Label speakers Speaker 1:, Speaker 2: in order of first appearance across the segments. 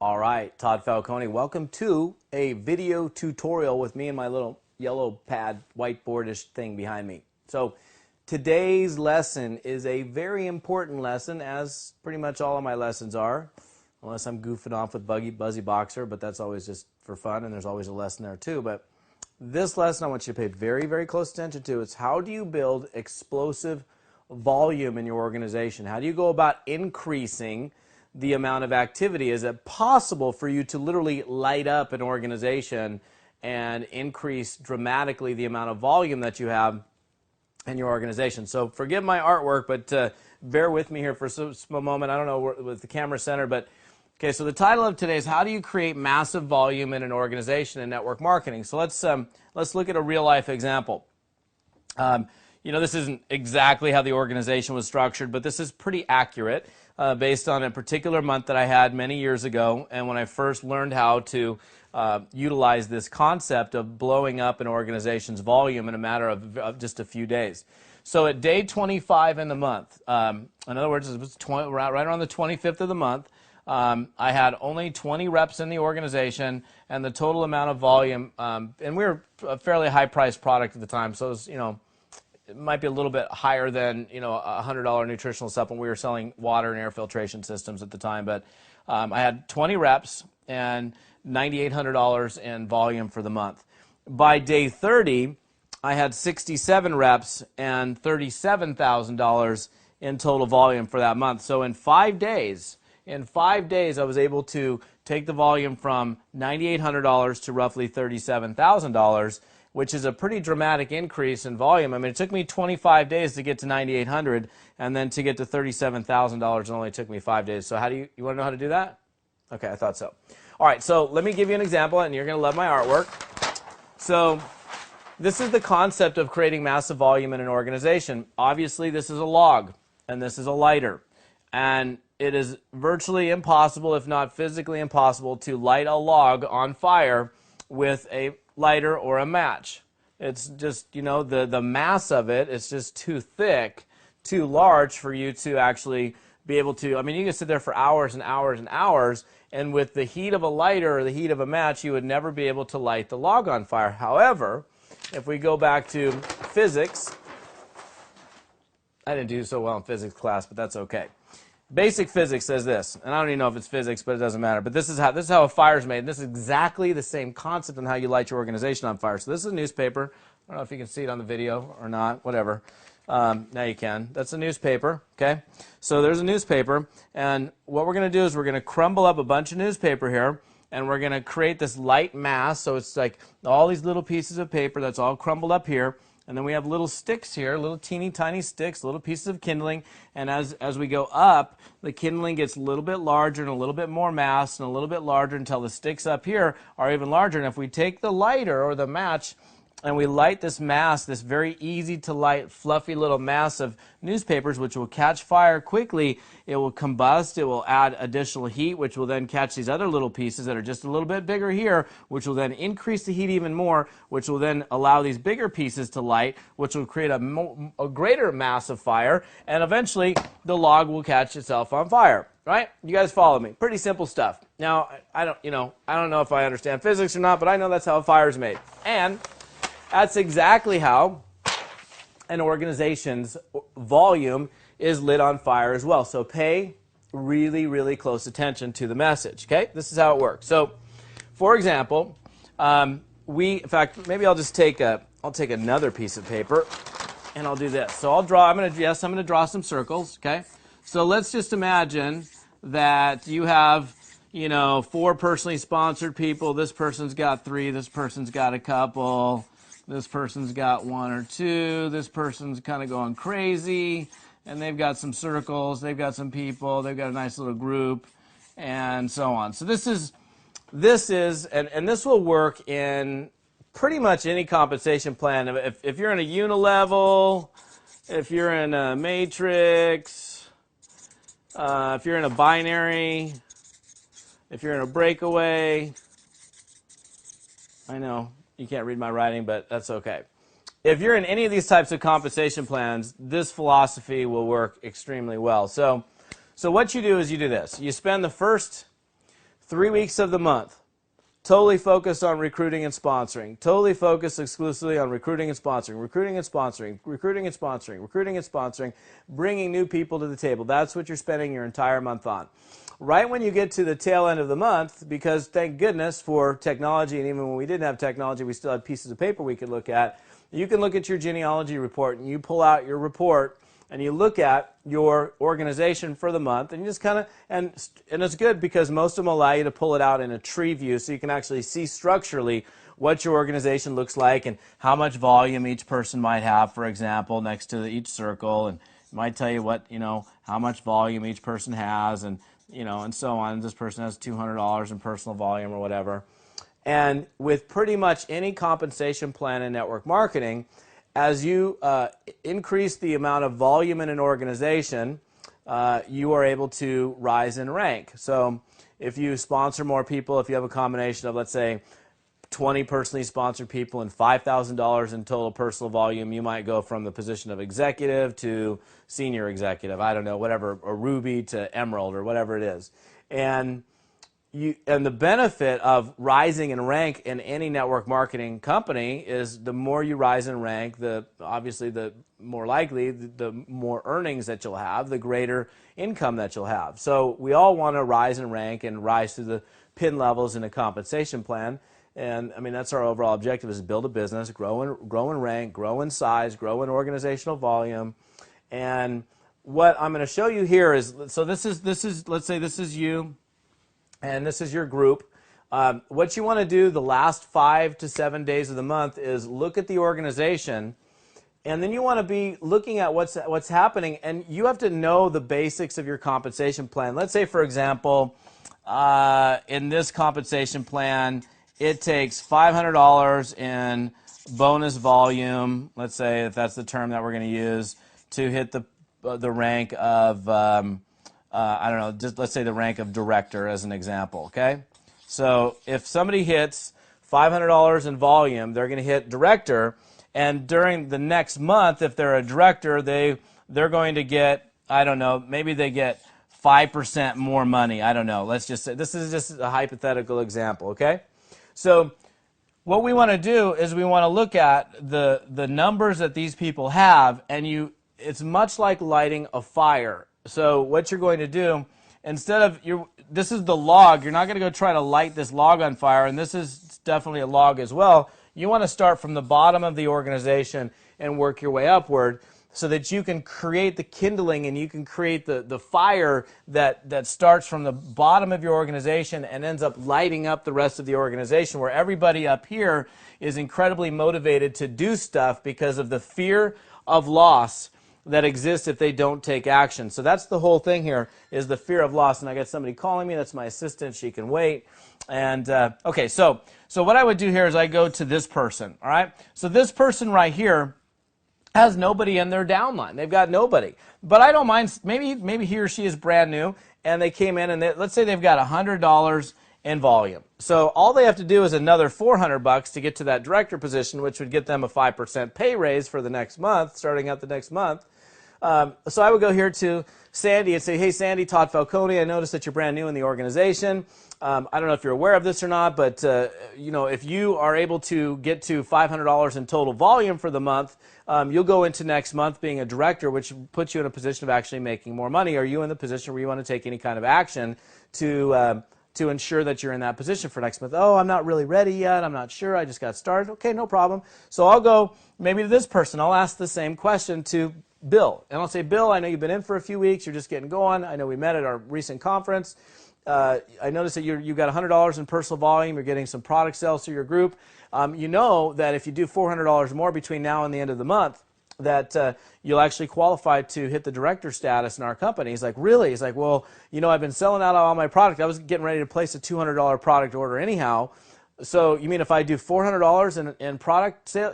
Speaker 1: All right, Todd Falcone, welcome to a video tutorial with me and my little yellow pad whiteboardish thing behind me. So today's lesson is a very important lesson, as pretty much all of my lessons are, unless I'm goofing off with Buzzy Boxer, but that's always just for fun, and there's always a lesson there too. But this lesson I want you to pay very, very close attention to. It's how do you build explosive volume in your organization? How do you go about increasing the amount of activity? Is it possible for you to literally light up an organization and increase dramatically the amount of volume that you have in your organization? So forgive my artwork, but bear with me here for a moment. I don't know where, with the camera center, but okay, so the title of today is how do you create massive volume in an organization in network marketing? So let's look at a real life example. You know, this isn't exactly how the organization was structured, but this is pretty accurate based on a particular month that I had many years ago, and when I first learned how to utilize this concept of blowing up an organization's volume in a matter of just a few days. So at day 25 in the month, in other words, it was right around the 25th of the month, I had only 20 reps in the organization, and the total amount of volume, and we were a fairly high-priced product at the time, so it was, you know, it might be a little bit higher than, you know, a $100 nutritional supplement. We were selling water and air filtration systems at the time, but I had 20 reps and $9,800 in volume for the month. By day 30, I had 67 reps and $37,000 in total volume for that month. So in 5 days, I was able to take the volume from $9,800 to roughly $37,000, which is a pretty dramatic increase in volume. I mean, it took me 25 days to get to $9,800, and then to get to $37,000, it only took me 5 days. So how do you want to know how to do that? Okay, I thought so. All right, so let me give you an example, and you're going to love my artwork. So this is the concept of creating massive volume in an organization. Obviously, this is a log, and this is a lighter. And it is virtually impossible, if not physically impossible, to light a log on fire with a lighter or a match. It's just, you know, the mass of it is just too thick, too large for you to actually be able to, I mean, you can sit there for hours and hours and hours, and with the heat of a lighter or the heat of a match, you would never be able to light the log on fire. However, if we go back to physics, I didn't do so well in physics class, but that's okay. Basic physics says this, and I don't even know if it's physics, but it doesn't matter. But this is how a fire is made. And this is exactly the same concept on how you light your organization on fire. So this is a newspaper. I don't know if you can see it on the video or not. Whatever. Now you can. That's a newspaper. Okay. So there's a newspaper, and what we're going to do is we're going to crumble up a bunch of newspaper here, and we're going to create this light mass. So it's like all these little pieces of paper that's all crumbled up here. And then we have little sticks here, little teeny tiny sticks, little pieces of kindling. And as we go up, the kindling gets a little bit larger and a little bit more mass and a little bit larger until the sticks up here are even larger. And if we take the lighter or the match and we light this mass, this very easy to light, fluffy little mass of newspapers, which will catch fire quickly, it will combust, it will add additional heat, which will then catch these other little pieces that are just a little bit bigger here, which will then increase the heat even more, which will then allow these bigger pieces to light, which will create a greater mass of fire, and eventually the log will catch itself on fire. Right? You guys follow me. Pretty simple stuff. Now, I don't know if I understand physics or not, but I know that's how a fire is made. And that's exactly how an organization's volume is lit on fire as well. So pay really, really close attention to the message. Okay? This is how it works. So, for example, in fact, maybe I'll just take another piece of paper, and I'll do this. So I'm going to draw some circles. Okay? So let's just imagine that you have, you know, 4 personally sponsored people. This person's got 3. This person's got a couple. This person's got 1 or 2. This person's kind of going crazy. And they've got some circles. They've got some people. They've got a nice little group. And so on. So this is, and this will work in pretty much any compensation plan. If you're in a unilevel, if you're in a matrix, if you're in a binary, if you're in a breakaway, I know you can't read my writing, but that's okay. If you're in any of these types of compensation plans, this philosophy will work extremely well. So what you do is you do this. You spend the first 3 weeks of the month, totally focused on recruiting and sponsoring. Totally focused exclusively on recruiting and sponsoring, recruiting and sponsoring, recruiting and sponsoring, recruiting and sponsoring, bringing new people to the table. That's what you're spending your entire month on. Right when you get to the tail end of the month, because thank goodness for technology, and even when we didn't have technology, we still had pieces of paper we could look at. You can look at your genealogy report, and you pull out your report, and you look at your organization for the month, and you just kind of, and it's good because most of them allow you to pull it out in a tree view so you can actually see structurally what your organization looks like and how much volume each person might have, for example, next to each circle, and it might tell you what, how much volume each person has, and, and so on. This person has $200 in personal volume or whatever. And with pretty much any compensation plan in network marketing, as you increase the amount of volume in an organization, you are able to rise in rank. So if you sponsor more people, if you have a combination of, let's say, 20 personally sponsored people and $5,000 in total personal volume, you might go from the position of executive to senior executive, I don't know, whatever, or Ruby to Emerald or whatever it is. And the benefit of rising in rank in any network marketing company is the more you rise in rank, obviously the more likely, the more earnings that you'll have, the greater income that you'll have. So we all want to rise in rank and rise to the pin levels in a compensation plan. And I mean, that's our overall objective, is to build a business, grow in rank, grow in size, grow in organizational volume. And what I'm going to show you here is, so this is let's say this is you, and this is your group. What you want to do the last 5 to 7 days of the month is look at the organization, and then you want to be looking at what's happening, and you have to know the basics of your compensation plan. Let's say, for example, in this compensation plan, it takes $500 in bonus volume, let's say if that's the term that we're going to use, to hit the rank of I don't know, just let's say the rank of director as an example, okay? So if somebody hits $500 in volume, they're going to hit director, and during the next month, if they're a director, they're going to get, I don't know, maybe they get 5% more money. I don't know. Let's just say, this is just a hypothetical example, okay? So what we want to do is we want to look at the numbers that these people have, and it's much like lighting a fire. So what you're going to do, instead of, this is the log, you're not going to go try to light this log on fire, and this is definitely a log as well. You want to start from the bottom of the organization and work your way upward so that you can create the kindling and you can create the fire that starts from the bottom of your organization and ends up lighting up the rest of the organization, where everybody up here is incredibly motivated to do stuff because of the fear of loss that exists if they don't take action. So that's the whole thing here, is the fear of loss. And I got somebody calling me. That's my assistant. She can wait. And okay, so what I would do here is I go to this person. All right. So this person right here has nobody in their downline. They've got nobody. But I don't mind. Maybe he or she is brand new, and they came in, and let's say they've got $100 in volume. So all they have to do is another $400 to get to that director position, which would get them a 5% pay raise for the next month, starting out the next month. So I would go here to Sandy and say, hey, Sandy, Todd Falcone, I noticed that you're brand new in the organization. I don't know if you're aware of this or not, but if you are able to get to $500 in total volume for the month, you'll go into next month being a director, which puts you in a position of actually making more money. Are you in the position where you want to take any kind of action to ensure that you're in that position for next month? Oh, I'm not really ready yet. I'm not sure. I just got started. Okay, no problem. So I'll go maybe to this person. I'll ask the same question to Bill. And I'll say, Bill, I know you've been in for a few weeks. You're just getting going. I know we met at our recent conference. I noticed that you've got $100 in personal volume. You're getting some product sales through your group. You know that if you do $400 more between now and the end of the month, that you'll actually qualify to hit the director status in our company. He's like, really? He's like, well, I've been selling out all my product. I was getting ready to place a $200 product order anyhow. So you mean if I do $400 in product sale,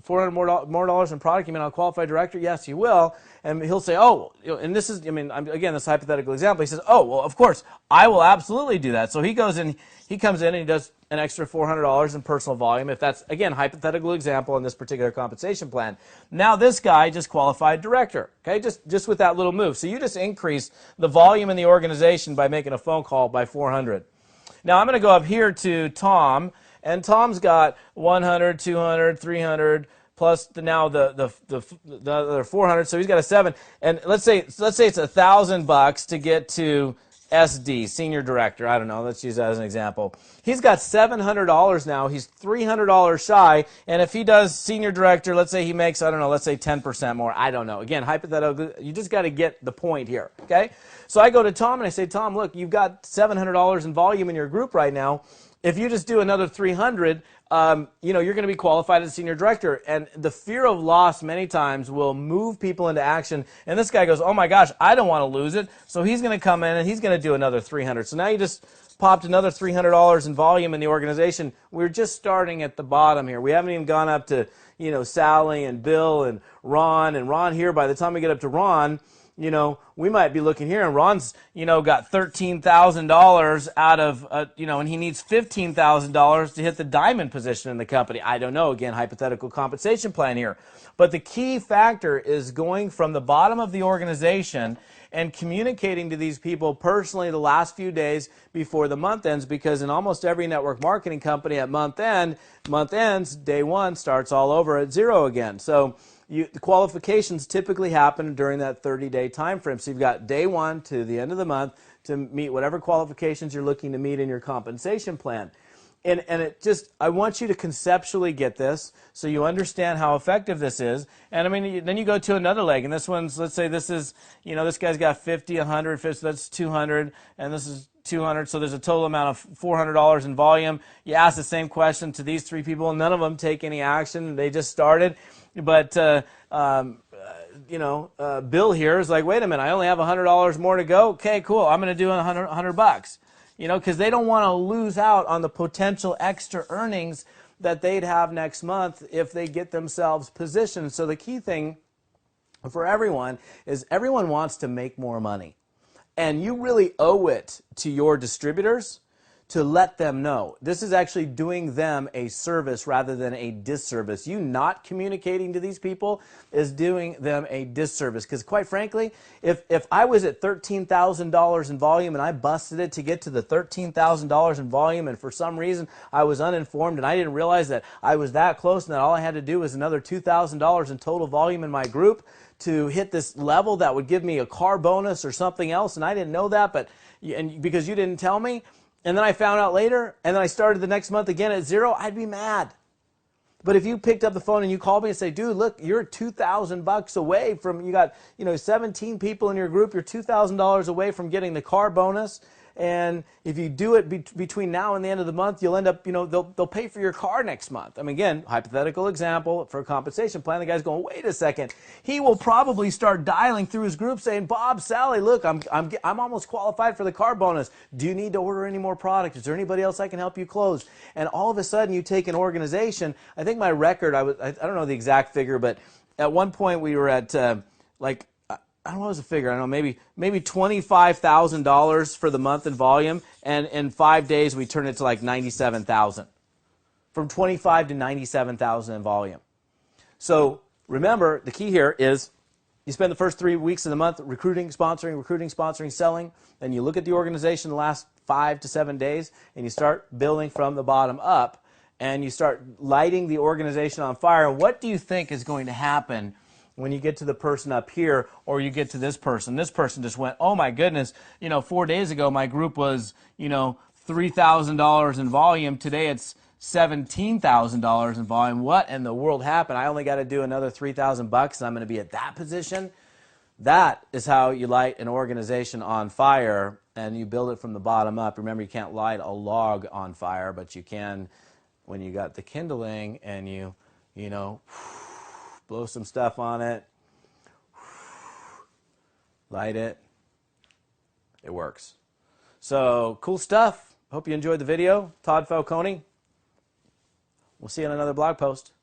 Speaker 1: $400 more dollars in product, you mean I'll qualify director? Yes, you will. And he'll say, oh, and this is, again, this hypothetical example. He says, oh, well, of course, I will absolutely do that. So he goes in, he comes in and he does an extra $400 in personal volume. If that's, again, hypothetical example in this particular compensation plan. Now this guy just qualified director, okay, just with that little move. So you just increase the volume in the organization by making a phone call by 400. Now I'm going to go up here to Tom, and Tom's got 100, 200, 300, plus now the other 400, so he's got a 7. And let's say it's $1,000 to get to SD, senior director. I don't know. Let's use that as an example. He's got $700 now. He's $300 shy. And if he does senior director, let's say he makes, I don't know, let's say 10% more. I don't know. Again, hypothetical. You just got to get the point here. Okay? So I go to Tom and I say, Tom, look, you've got $700 in volume in your group right now. If you just do another 300, you're going to be qualified as senior director. And the fear of loss many times will move people into action. And this guy goes, oh my gosh, I don't want to lose it. So he's going to come in and he's going to do another 300. So now you just popped another $300 in volume in the organization. We're just starting at the bottom here. We haven't even gone up to, Sally and Bill and Ron. And Ron here, by the time we get up to Ron, we might be looking here, and Ron's, got $13,000 out of, and he needs $15,000 to hit the diamond position in the company. I don't know. Again, hypothetical compensation plan here. But the key factor is going from the bottom of the organization and communicating to these people personally the last few days before the month ends, because in almost every network marketing company at month ends, day one starts all over at 0 again. So the qualifications typically happen during that 30-day time frame. So you've got day 1 to the end of the month to meet whatever qualifications you're looking to meet in your compensation plan. And I want you to conceptually get this so you understand how effective this is. And I mean, then you go to another leg, and this one's, let's say this is, this guy's got 50, 100, 50, so that's 200, and this is 200, so there's a total amount of $400 in volume. You ask the same question to these 3 people, and none of them take any action. They just started. But, Bill here is like, wait a minute, I only have $100 more to go. Okay, cool, I'm going to do $100. Because they don't want to lose out on the potential extra earnings that they'd have next month if they get themselves positioned. So the key thing for everyone is everyone wants to make more money. And you really owe it to your distributors to let them know. This is actually doing them a service rather than a disservice. You not communicating to these people is doing them a disservice. Because quite frankly, if I was at $13,000 in volume and I busted it to get to the $13,000 in volume, and for some reason I was uninformed and I didn't realize that I was that close and that all I had to do was another $2,000 in total volume in my group to hit this level that would give me a car bonus or something else, and I didn't know that, and because you didn't tell me, and then I found out later, and then I started the next month again at 0, I'd be mad. But if you picked up the phone and you called me and say, dude, look, you're $2,000 away from, you got 17 people in your group, you're $2,000 away from getting the car bonus. And if you do it between now and the end of the month, you'll end up, they'll pay for your car next month. I mean, again, hypothetical example for a compensation plan. The guy's going, wait a second. He will probably start dialing through his group saying, Bob, Sally, look, I'm almost qualified for the car bonus. Do you need to order any more product? Is there anybody else I can help you close? And all of a sudden, you take an organization. I think my record, I don't know the exact figure, but at one point we were at I don't know what was the figure. I don't know, maybe $25,000 for the month in volume, and in 5 days we turned it to like 97,000. From 25 to 97,000 in volume. So remember, the key here is you spend the first 3 weeks of the month recruiting, sponsoring, selling, then you look at the organization the last 5 to 7 days, and you start building from the bottom up, and you start lighting the organization on fire. What do you think is going to happen when you get to the person up here, or you get to this person? This person just went, oh my goodness, 4 days ago my group was, $3,000 in volume. Today it's $17,000 in volume. What in the world happened? I only got to do another $3,000 and I'm going to be at that position. That is how you light an organization on fire, and you build it from the bottom up. Remember, you can't light a log on fire, but you can when you got the kindling and you blow some stuff on it, light it, it works. So, cool stuff. Hope you enjoyed the video. Todd Falcone. We'll see you on another blog post.